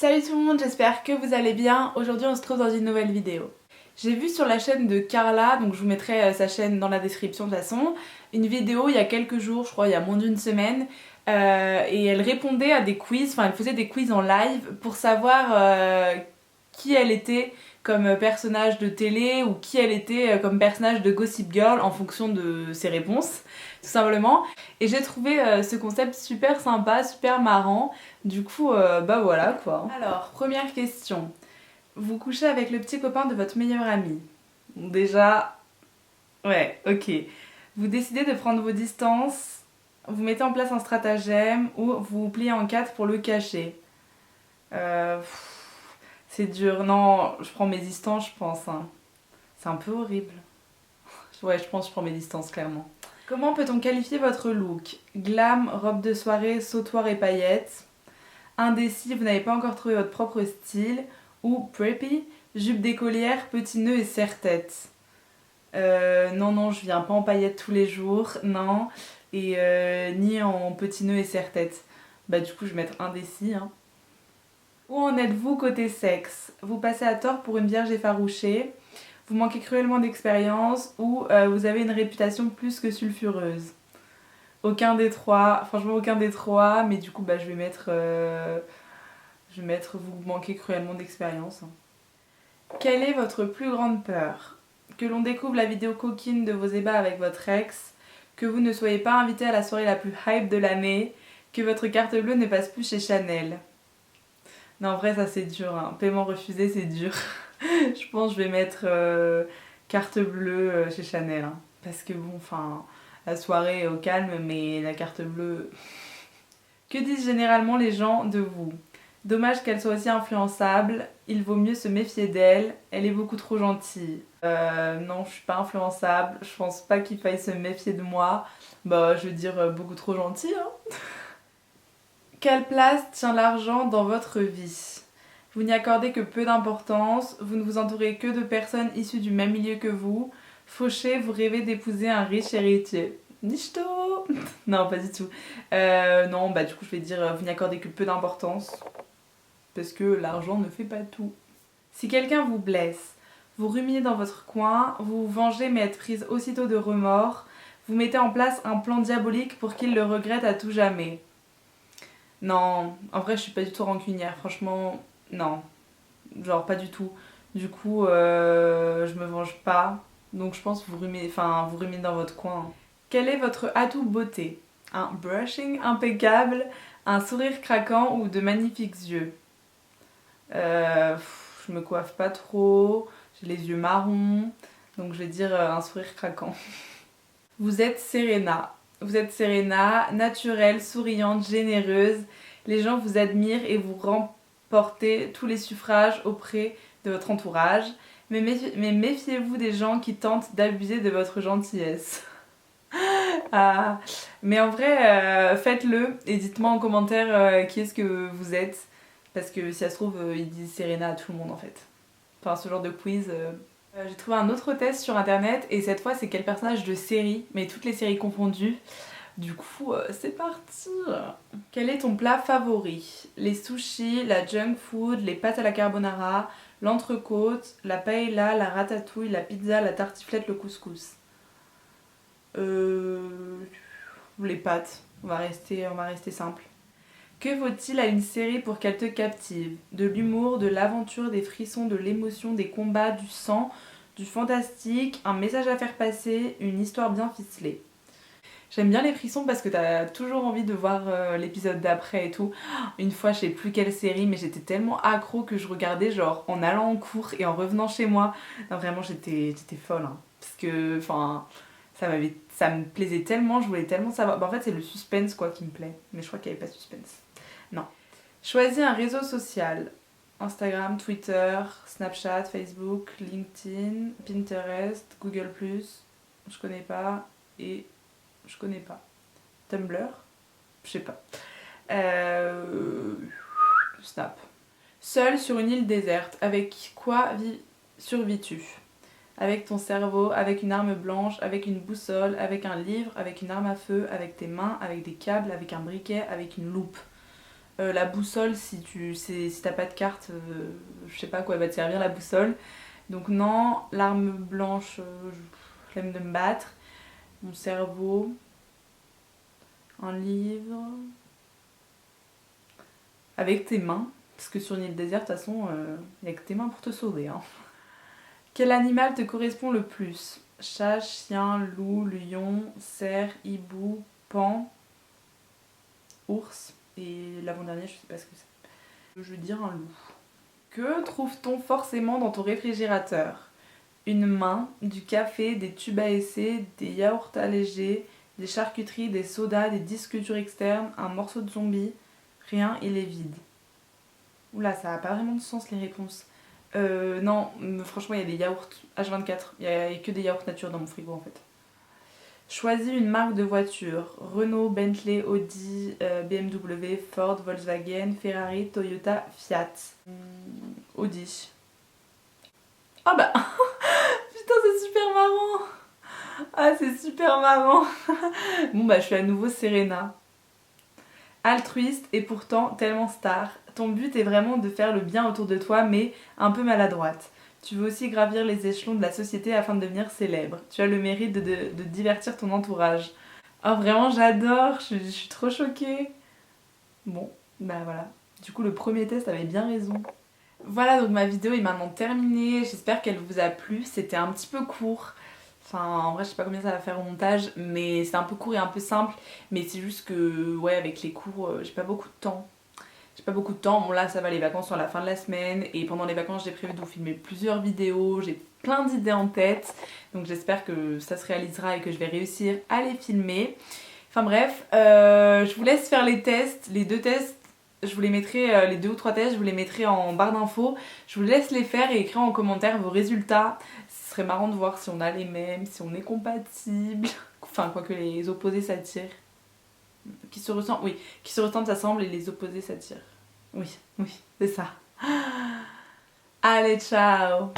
Salut tout le monde, j'espère que vous allez bien. Aujourd'hui on se trouve dans une nouvelle vidéo. J'ai vu sur la chaîne de Carla, donc je vous mettrai sa chaîne dans la description de toute façon, une vidéo il y a quelques jours, je crois il y a moins d'une semaine, et elle répondait à des quiz, enfin elle faisait des quiz en live pour savoir qui elle était comme personnage de télé ou qui elle était comme personnage de Gossip Girl en fonction de ses réponses, tout simplement. Et j'ai trouvé ce concept super sympa, super marrant. Du coup, bah voilà quoi. Alors, première question. Vous couchez avec le petit copain de votre meilleur ami. Bon, déjà, ouais, ok. Vous décidez de prendre vos distances, vous mettez en place un stratagème ou vous vous pliez en quatre pour le cacher. C'est dur. Non, je prends mes distances, je pense. Hein. C'est un peu horrible. Ouais, je pense que je prends mes distances, clairement. Comment peut-on qualifier votre look? Glam, robe de soirée, sautoir et paillettes. Indécis, vous n'avez pas encore trouvé votre propre style. Ou preppy, jupe d'écolière, petit nœud et serre-tête. Non, je viens pas en paillettes tous les jours, non. Et ni en petit nœud et serre-tête. Bah du coup, je vais mettre indécis. Hein. Où en êtes-vous côté sexe? Vous passez à tort pour une vierge effarouchée. Vous manquez cruellement d'expérience ou vous avez une réputation plus que sulfureuse. Aucun des trois, franchement aucun des trois, mais du coup bah, je vais mettre vous manquez cruellement d'expérience. Quelle est votre plus grande peur? Que l'on découvre la vidéo coquine de vos ébats avec votre ex, que vous ne soyez pas invité à la soirée la plus hype de l'année, que votre carte bleue ne passe plus chez Chanel. Non, en vrai, ça c'est dur. Hein. Paiement refusé, c'est dur. Je pense que je vais mettre carte bleue chez Chanel. Hein. Parce que bon, enfin, la soirée est au calme, mais la carte bleue. Que disent généralement les gens de vous? Dommage qu'elle soit aussi influençable, il vaut mieux se méfier d'elle, elle est beaucoup trop gentille. Non, je suis pas influençable, je pense pas qu'il faille se méfier de moi. Bah, je veux dire beaucoup trop gentille. Hein. Quelle place tient l'argent dans votre vie? Vous n'y accordez que peu d'importance, vous ne vous entourez que de personnes issues du même milieu que vous. Fauché, vous rêvez d'épouser un riche héritier. Nichto. Non, pas du tout. Non, bah du coup je vais dire vous n'y accordez que peu d'importance. Parce que l'argent ne fait pas tout. Si quelqu'un vous blesse, vous ruminez dans votre coin, vous vous vengez mais êtes prise aussitôt de remords, vous mettez en place un plan diabolique pour qu'il le regrette à tout jamais. Non, en vrai je suis pas du tout rancunière, franchement, non. Genre pas du tout. Du coup, je me venge pas. Donc je pense que vous ruminez dans votre coin. Quel est votre atout beauté? Un brushing impeccable, un sourire craquant ou de magnifiques yeux? Je me coiffe pas trop, j'ai les yeux marrons, donc je vais dire un sourire craquant. Vous êtes Serena. Vous êtes Serena, naturelle, souriante, généreuse. Les gens vous admirent et vous remportez tous les suffrages auprès de votre entourage. Mais méfiez-vous des gens qui tentent d'abuser de votre gentillesse. Ah. Mais en vrai, faites-le et dites-moi en commentaire qui est-ce que vous êtes. Parce que si ça se trouve, ils disent Serena à tout le monde en fait. Enfin, ce genre de quiz. J'ai trouvé un autre test sur internet et cette fois c'est quel personnage de série, mais toutes les séries confondues. Du coup, c'est parti. Quel est ton plat favori? Les sushis, la junk food, les pâtes à la carbonara, l'entrecôte, la paella, la ratatouille, la pizza, la tartiflette, le couscous. Les pâtes. On va rester simple. Que faut-il à une série pour qu'elle te captive? De l'humour, de l'aventure, des frissons, de l'émotion, des combats, du sang, du fantastique, un message à faire passer, une histoire bien ficelée. J'aime bien les frissons parce que t'as toujours envie de voir l'épisode d'après et tout. Une fois, je sais plus quelle série, mais j'étais tellement accro que je regardais genre en allant en cours et en revenant chez moi. Non, vraiment, j'étais folle. Hein. Parce que, enfin, ça me plaisait tellement, je voulais tellement savoir. Bah, en fait, c'est le suspense quoi qui me plaît. Mais je crois qu'il n'y avait pas de suspense. Non. Choisis un réseau social. Instagram, Twitter, Snapchat, Facebook, LinkedIn, Pinterest, Google+, je connais pas, et je connais pas. Tumblr, je sais pas. Snap. Seul sur une île déserte, avec quoi survis-tu? Avec ton cerveau, avec une arme blanche, avec une boussole, avec un livre, avec une arme à feu, avec tes mains, avec des câbles, avec un briquet, avec une loupe. La boussole, si t'as pas de carte, je sais pas à quoi elle va te servir la boussole. Donc non, l'arme blanche, je flemme de me battre. Mon cerveau, un livre. Avec tes mains, parce que sur une île déserte, de toute façon, il y a que tes mains pour te sauver. Hein. Quel animal te correspond le plus? Chat, chien, loup, lion, cerf, hibou, paon, ours. Et l'avant-dernier, je sais pas ce que c'est. Je veux dire un loup. Que trouve-t-on forcément dans ton réfrigérateur? Une main, du café, des tubes à essai, des yaourts allégés, des charcuteries, des sodas, des disques durs externes, un morceau de zombie. Rien, il est vide. Oula, ça a pas vraiment de sens les réponses. Non, franchement, il y a des yaourts H24. Il y a que des yaourts nature dans mon frigo en fait. Choisis une marque de voiture. Renault, Bentley, Audi, BMW, Ford, Volkswagen, Ferrari, Toyota, Fiat. Audi. Ah bah putain, c'est super marrant. Ah, c'est super marrant. Bon bah, je suis à nouveau Serena. Altruiste et pourtant tellement star. Ton but est vraiment de faire le bien autour de toi, mais un peu maladroite. Tu veux aussi gravir les échelons de la société afin de devenir célèbre. Tu as le mérite de divertir ton entourage. Oh, vraiment, j'adore, je suis trop choquée. Bon, bah voilà. Du coup, le premier test avait bien raison. Voilà, donc ma vidéo est maintenant terminée. J'espère qu'elle vous a plu. C'était un petit peu court. Enfin, en vrai, je sais pas combien ça va faire au montage, mais c'est un peu court et un peu simple. Mais c'est juste que, ouais, avec les cours, j'ai pas beaucoup de temps. J'ai pas beaucoup de temps. Bon, là, ça va, les vacances sont à la fin de la semaine. Et pendant les vacances, j'ai prévu de vous filmer plusieurs vidéos. J'ai plein d'idées en tête. Donc, j'espère que ça se réalisera et que je vais réussir à les filmer. Enfin, bref, je vous laisse faire les tests. Les deux tests, je vous les mettrai, les 2 ou 3 tests, je vous les mettrai en barre d'infos. Je vous laisse les faire et écrire en commentaire vos résultats. Ce serait marrant de voir si on a les mêmes, si on est compatible. Enfin, quoique les opposés s'attirent. Qui se ressemblent, oui, qui se ressemblent, s'assemblent et les opposés s'attirent. Oui, oui, c'est ça. Allez, ciao!